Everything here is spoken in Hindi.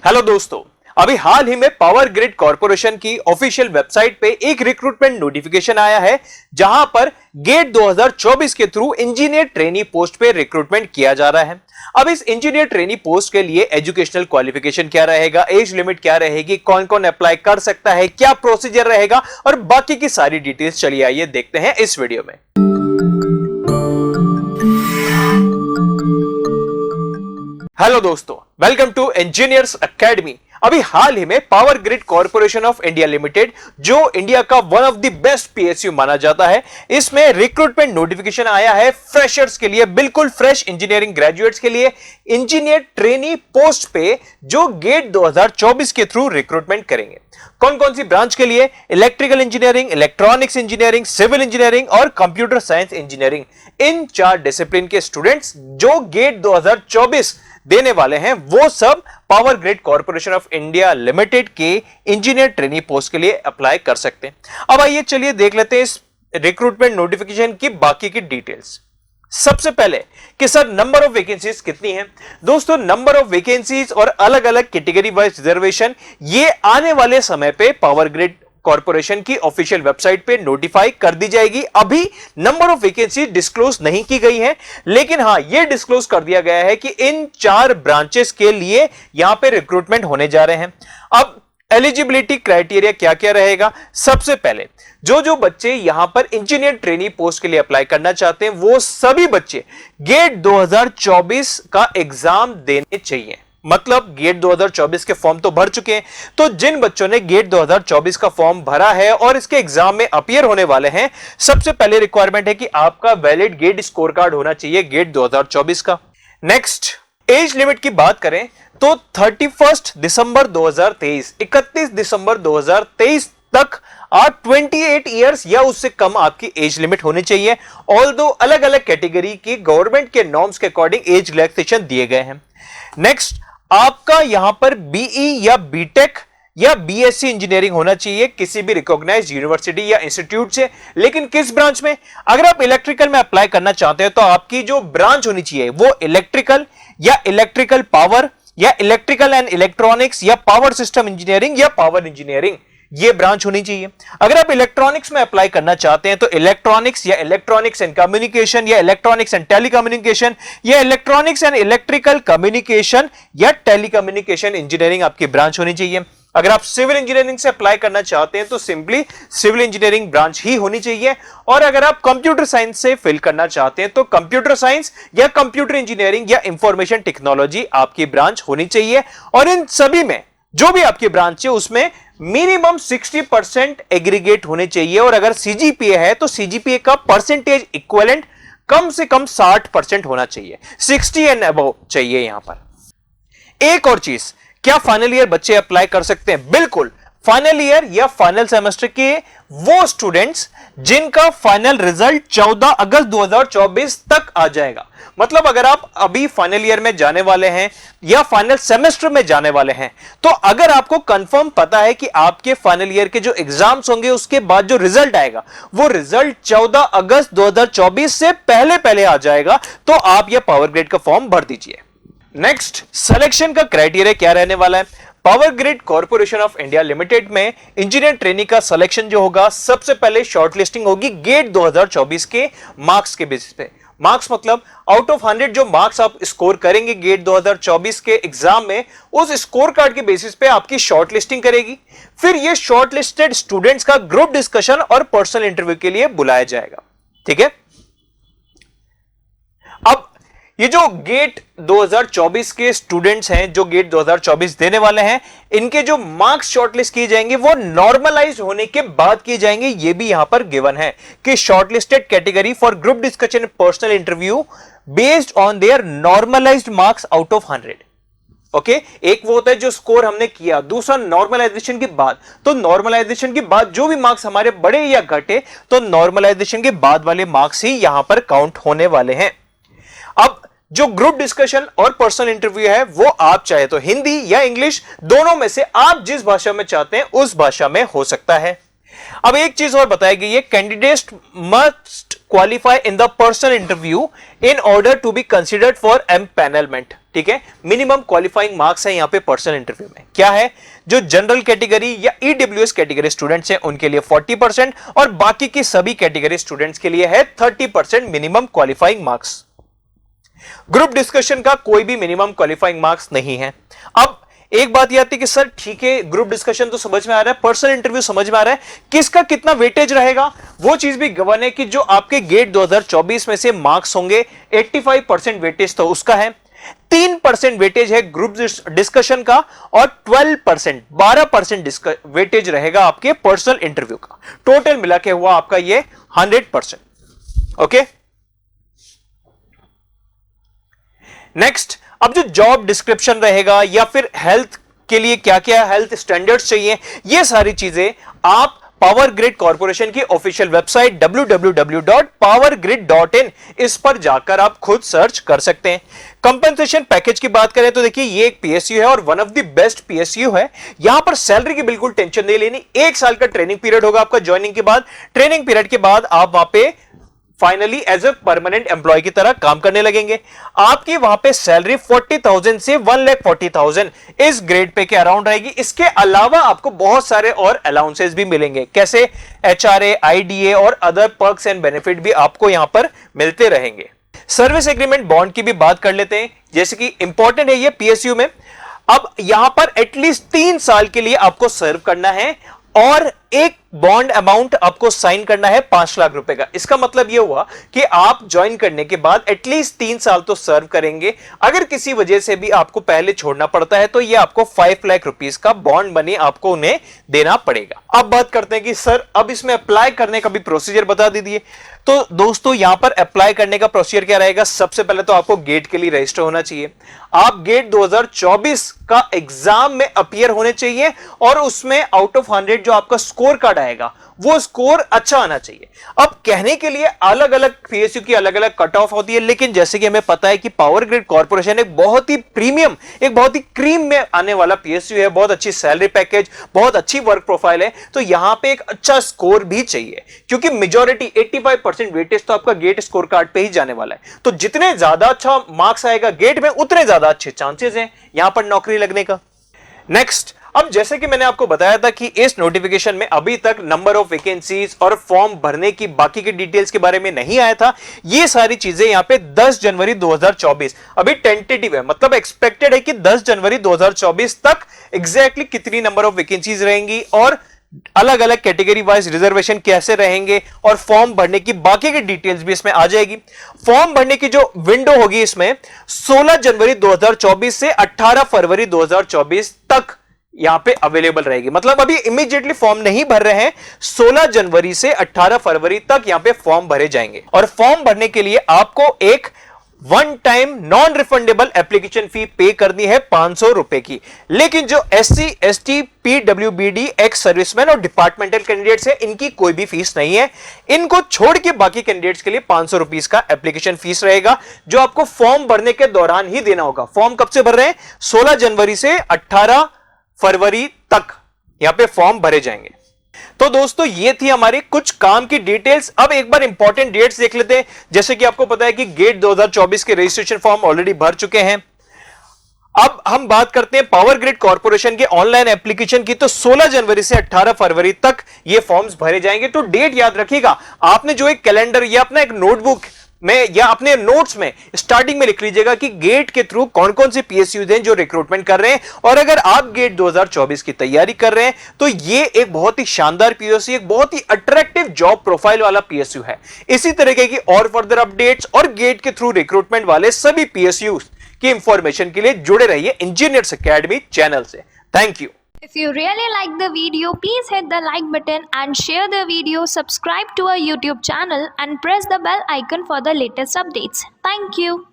हेलो दोस्तों, अभी हाल ही में पावर ग्रिड कॉर्पोरेशन की ऑफिशियल वेबसाइट पे एक रिक्रूटमेंट नोटिफिकेशन आया है जहां पर गेट 2024 के थ्रू इंजीनियर ट्रेनी पोस्ट पे रिक्रूटमेंट किया जा रहा है। अब इस इंजीनियर ट्रेनी पोस्ट के लिए एजुकेशनल क्वालिफिकेशन क्या रहेगा, एज लिमिट क्या रहेगी, कौन कौन अप्लाई कर सकता है, क्या प्रोसीजर रहेगा और बाकी की सारी डिटेल्स चलिए आइए देखते हैं इस वीडियो में। हेलो दोस्तों, वेलकम टू इंजीनियर्स एकेडमी। अभी हाल ही में power grid corporation of India limited, जो इंडिया का one of the best PSU माना जाता है, इसमें रिक्रूटमेंट नोटिफिकेशन आया है फ्रेशर्स के लिए, बिल्कुल फ्रेश इंजीनियरिंग ग्रेजुएट्स के लिए इंजीनियर ट्रेनी पोस्ट पे, जो गेट 2024 के थ्रू रिक्रूटमेंट करेंगे। कौन कौन सी ब्रांच के लिए? Electrical engineering, electronics engineering, civil engineering और कंप्यूटर साइंस इंजीनियरिंग। इन चार डिसिप्लिन के स्टूडेंट्स जो गेट 2024 देने वाले हैं, वो सब power grid corporation of India limited के इंजीनियर ट्रेनी पोस्ट के लिए अप्लाई कर सकते हैं। अब आइए चलिए देख लेते हैं इस रिक्रूटमेंट नोटिफिकेशन की बाकी की डिटेल्स। सबसे पहले कि सर नंबर ऑफ वैकेंसीज कितनी है? दोस्तों, नंबर ऑफ वैकेंसीज और अलग अलग कैटेगरी वाइज रिजर्वेशन ये आने वाले समय पे पावर ग्रिड कॉर्पोरेशन की ऑफिशियल वेबसाइट पे नोटिफाई कर दी जाएगी। अभी नंबर ऑफ वैकेंसी डिस्क्लोज नहीं की गई है, लेकिन हां यह डिस्क्लोज कर दिया गया है कि इन चार ब्रांचेस के लिए यहां पे रिक्रूटमेंट होने जा रहे हैं। अब एलिजिबिलिटी क्राइटेरिया क्या क्या रहेगा? सबसे पहले जो बच्चे यहां पर इंजीनियर ट्रेनी पोस्ट के लिए अप्लाई करना चाहते हैं, वो सभी बच्चे गेट 2024 का एग्जाम देने चाहिए। मतलब गेट 2024 के फॉर्म तो भर चुके हैं, तो जिन बच्चों ने गेट 2024 का फॉर्म भरा है और इसके एग्जाम में अपीयर होने वाले हैं, सबसे पहले रिक्वायरमेंट है कि आपका वैलिड गेट स्कोर कार्ड होना चाहिए गेट 2024 का। नेक्स्ट, एज लिमिट की बात करें तो 31 दिसंबर 2023, 31 दिसंबर 2023 तक आप 28 इयर्स या उससे कम आपकी एज लिमिट होनी चाहिए। ऑल्दो अलग अलग कैटेगरी की गवर्नमेंट के नॉर्म्स के अकॉर्डिंग एज रिलैक्सेशन दिए गए हैं। नेक्स्ट, आपका यहां पर बीई या बीटेक या बीएससी इंजीनियरिंग होना चाहिए किसी भी रिकॉग्नाइज्ड यूनिवर्सिटी या इंस्टीट्यूट से। लेकिन किस ब्रांच में? अगर आप इलेक्ट्रिकल में अप्लाई करना चाहते हैं तो आपकी जो ब्रांच होनी चाहिए वो इलेक्ट्रिकल या इलेक्ट्रिकल पावर या इलेक्ट्रिकल एंड इलेक्ट्रॉनिक्स या पावर सिस्टम इंजीनियरिंग या पावर इंजीनियरिंग, ये ब्रांच होनी चाहिए। अगर आप इलेक्ट्रॉनिक्स में अप्लाई करना चाहते हैं तो इलेक्ट्रॉनिक्स या इलेक्ट्रॉनिक्स एंड कम्युनिकेशन या इलेक्ट्रॉनिक्स एंड टेलीकम्युनिकेशन या इलेक्ट्रॉनिक्स एंड इलेक्ट्रिकल कम्युनिकेशन या टेलीकम्युनिकेशन इंजीनियरिंग आपकी ब्रांच होनी चाहिए। अगर आप सिविल इंजीनियरिंग से अप्लाई करना चाहते हैं तो सिंपली सिविल इंजीनियरिंग ब्रांच ही होनी चाहिए। और अगर आप कंप्यूटर साइंस से फिल करना चाहते हैं तो कंप्यूटर साइंस या कंप्यूटर इंजीनियरिंग या इंफॉर्मेशन टेक्नोलॉजी आपकी ब्रांच होनी चाहिए। और इन सभी में जो भी आपकी ब्रांच है उसमें मिनिमम 60% एग्रीगेट होने चाहिए। और अगर सीजीपीए है तो सीजीपीए का परसेंटेज इक्विवेलेंट कम से कम 60% होना चाहिए, 60 एंड अबव चाहिए यहां पर। एक और चीज, क्या फाइनल ईयर बच्चे अप्लाई कर सकते हैं? बिल्कुल, फाइनल ईयर या फाइनल सेमेस्टर के वो स्टूडेंट्स जिनका फाइनल रिजल्ट 14 अगस्त 2024 तक आ जाएगा। मतलब अगर आप अभी फाइनल ईयर में जाने वाले हैं या फाइनल सेमेस्टर में जाने वाले हैं, तो अगर आपको कंफर्म पता है कि आपके फाइनल ईयर के जो एग्जाम्स होंगे उसके बाद जो रिजल्ट आएगा वो रिजल्ट 14 अगस्त 2024 से पहले पहले आ जाएगा, तो आप यह पावर ग्रिड का फॉर्म भर दीजिए। नेक्स्ट, सिलेक्शन का क्राइटेरिया क्या रहने वाला है? Power grid corporation of India limited में इंजीनियर ट्रेनी का सिलेक्शन जो होगा, सबसे पहले शॉर्टलिस्टिंग होगी गेट 2024 के मार्क्स के बेसिस पे। मार्क्स मतलब आउट ऑफ 100 जो मार्क्स आप स्कोर करेंगे गेट 2024 के एग्जाम में, उस स्कोर कार्ड के बेसिस पे आपकी शॉर्टलिस्टिंग करेगी। फिर ये शॉर्टलिस्टेड स्टूडेंट्स का ग्रुप डिस्कशन और पर्सनल इंटरव्यू के लिए बुलाया जाएगा। ठीक है, अब ये जो गेट 2024 के स्टूडेंट्स हैं, जो गेट 2024 देने वाले हैं, इनके जो मार्क्स शॉर्टलिस्ट किए जाएंगे वो नॉर्मलाइज होने के बाद किए जाएंगे। ये भी यहां पर गिवन है कि shortlisted category for group discussion and personal interview based on their normalised marks out of 100। Okay, एक वो होता है जो स्कोर हमने किया, दूसरा नॉर्मलाइजेशन के बाद। तो नॉर्मलाइजेशन के बाद जो भी मार्क्स हमारे बढ़े या घटे, तो नॉर्मलाइजेशन के बाद वाले मार्क्स ही यहां पर काउंट होने वाले हैं। अब जो ग्रुप डिस्कशन और पर्सनल इंटरव्यू है वो आप चाहे तो हिंदी या इंग्लिश, दोनों में से आप जिस भाषा में चाहते हैं उस भाषा में हो सकता है। अब एक चीज और बताई गई है, candidate must qualify in the personal interview in order to be considered for empanelment. ठीक है, मिनिमम क्वालिफाइंग मार्क्स है यहाँ पे पर्सनल इंटरव्यू में। क्या है, जो जनरल कैटेगरी या ईडब्ल्यूएस कैटेगरी स्टूडेंट्स हैं उनके लिए 40% और बाकी की सभी कैटेगरी स्टूडेंट्स के लिए है 30% minimum qualifying marks. Group discussion का कोई भी मिनिमम क्वालिफाइंग मार्क्स नहीं है। अब एक बात यह आती है कि सर ठीक है, ग्रुप डिस्कशन तो समझ में आ रहा है, पर्सनल इंटरव्यू समझ में आ रहा है, किसका कितना वेटेज रहेगा वो चीज भी गवर्न है कि जो आपके गेट 2024 में से मार्क्स होंगे 85% वेटेज तो उसका है, 3% वेटेज है ग्रुप डिस्कशन का और 12% वेटेज रहेगा आपके पर्सनल इंटरव्यू का। टोटल मिला के हुआ आपका ये 100%। ओके, नेक्स्ट, अब जो जॉब डिस्क्रिप्शन रहेगा या फिर हेल्थ के लिए क्या क्या हेल्थ स्टैंडर्ड्स चाहिए, ये सारी चीजें आप पावर ग्रिड कॉर्पोरेशन की ऑफिशियल वेबसाइट www.powergrid.in इस पर जाकर आप खुद सर्च कर सकते हैं। कंपनसेशन पैकेज की बात करें तो देखिए ये एक पीएसयू है और one of the best PSU है। यहां पर सैलरी की बिल्कुल टेंशन नहीं लेनी, 1 साल का ट्रेनिंग पीरियड होगा आपका ज्वाइनिंग के बाद। ट्रेनिंग पीरियड के बाद आप वहां पे finally as a permanent employee की तरह काम करने लगेंगे। आपकी वहां पे सैलरी 40,000 से 1,40,000 इस ग्रेड पे के अराउंड रहेगी। इसके अलावा आपको बहुत सारे और अलाउंसेस भी मिलेंगे, कैसे एचआरए, आईडीए और अदर पर्क्स एंड बेनिफिट भी आपको यहां पर मिलते रहेंगे। सर्विस एग्रीमेंट बॉन्ड की भी बात कर लेते हैं, जैसे कि इंपॉर्टेंट है ये पीएसयू में। अब यहां पर एटलीस्ट 3 साल के लिए आपको सर्व करना है और एक बॉन्ड अमाउंट आपको साइन करना है 5 लाख रुपए का। इसका मतलब यह हुआ कि आप ज्वाइन करने के बाद एटलीस्ट 3 साल तो सर्व करेंगे। अगर किसी वजह से भी आपको पहले छोड़ना पड़ता है तो यह आपको 5 लाख रुपीस का बॉन्ड मनी आपको उन्हें देना पड़ेगा। अब बात करते हैं कि सर अब इसमें अप्लाई करने का भी प्रोसीजर बता दीजिए। तो दोस्तों यहां पर अप्लाई करने का प्रोसीजर क्या रहेगा, सबसे पहले तो आपको गेट के लिए रजिस्टर होना चाहिए। आप गेट 2024 का एग्जाम में अपीयर होने चाहिए और उसमें आउट ऑफ 100 जो आपका स्कोर कार्ड आएगा वो स्कोर अच्छा आना चाहिए। अब कहने के लिए अलग अलग पीएसयू की अलग अलग कट ऑफ होती है, लेकिन जैसे कि हमें पता है कि पावर ग्रिड कॉर्पोरेशन एक बहुत ही प्रीमियम, एक बहुत ही क्रीम में आने वाला पीएसयू है। बहुत अच्छी सैलरी पैकेज, बहुत अच्छी वर्क प्रोफाइल है, तो यहां पे एक अच्छा स्कोर भी चाहिए क्योंकि मेजॉरिटी 85% वेटेज तो आपका गेट स्कोर कार्ड पे ही जाने वाला है। तो जितने ज्यादा अच्छा मार्क्स आएगा गेट में उतने ज्यादा अच्छे चांसेस हैं यहां पर नौकरी लगने का। नेक्स्ट, अब जैसे कि मैंने आपको बताया था कि इस नोटिफिकेशन में अभी तक नंबर ऑफ वैकेंसीज और फॉर्म भरने की बाकी की डिटेल्स के बारे में नहीं आया था। ये सारी चीजें यहां पे 10 जनवरी 2024 अभी टेंटेटिव है, मतलब एक्सपेक्टेड है कि 10 जनवरी 2024 तक एग्जैक्टली कितनी नंबर ऑफ वैकेंसीज रहेंगी और अलग अलग कैटेगरी वाइज रिजर्वेशन कैसे रहेंगे और फॉर्म भरने की बाकी की डिटेल्स भी इसमें आ जाएगी। फॉर्म भरने की जो विंडो होगी इसमें 16 जनवरी 2024 से 18 फरवरी 2024 तक यहां पे अवेलेबल रहेगी। मतलब अभी इमीडिएटली फॉर्म नहीं भर रहे हैं, 16 जनवरी से 18 फरवरी तक यहां पे फॉर्म भरे जाएंगे और फॉर्म भरने के लिए आपको एक one time non refundable application fee पे करनी है 500 रुपए की। लेकिन जो SC, ST, PWBD, ex serviceman और डिपार्टमेंटल कैंडिडेट्स है इनकी कोई भी फीस नहीं है। इनको छोड़ के बाकी कैंडिडेट्स के लिए 500 रुपीस का एप्लीकेशन फीस रहेगा जो आपको फॉर्म भरने के दौरान ही देना होगा। फॉर्म कब से भर रहे हैं, 16 जनवरी से 18 फरवरी तक यहां पे फॉर्म भरे जाएंगे। तो दोस्तों ये थी हमारी कुछ काम की डिटेल्स। अब एक बार इंपॉर्टेंट डेट्स देख लेते हैं। जैसे कि आपको पता है कि गेट 2024 के रजिस्ट्रेशन फॉर्म ऑलरेडी भर चुके हैं। अब हम बात करते हैं पावर ग्रिड कॉर्पोरेशन के ऑनलाइन एप्लीकेशन की। तो 16 जनवरी से 18 फरवरी तक ये फॉर्म्स भरे जाएंगे। तो डेट याद रखिएगा, आपने जो एक कैलेंडर या अपना एक नोटबुक में या अपने नोट्स में स्टार्टिंग में लिख लीजिएगा कि गेट के थ्रू कौन कौन से पीएसयूज हैं जो रिक्रूटमेंट कर रहे हैं। और अगर आप गेट 2024 की तैयारी कर रहे हैं तो ये एक बहुत ही शानदार पीएसयू, एक बहुत ही अट्रैक्टिव जॉब प्रोफाइल वाला पीएसयू है। इसी तरीके की और फर्दर अपडेट्स और गेट के थ्रू रिक्रूटमेंट वाले सभी पीएसयूज की इंफॉर्मेशन के लिए जुड़े रहिए इंजीनियर्स एकेडमी चैनल से। Thank you. If you really like the video, please hit the like button and share the video, subscribe to our YouTube channel and press the bell icon for the latest updates. Thank you.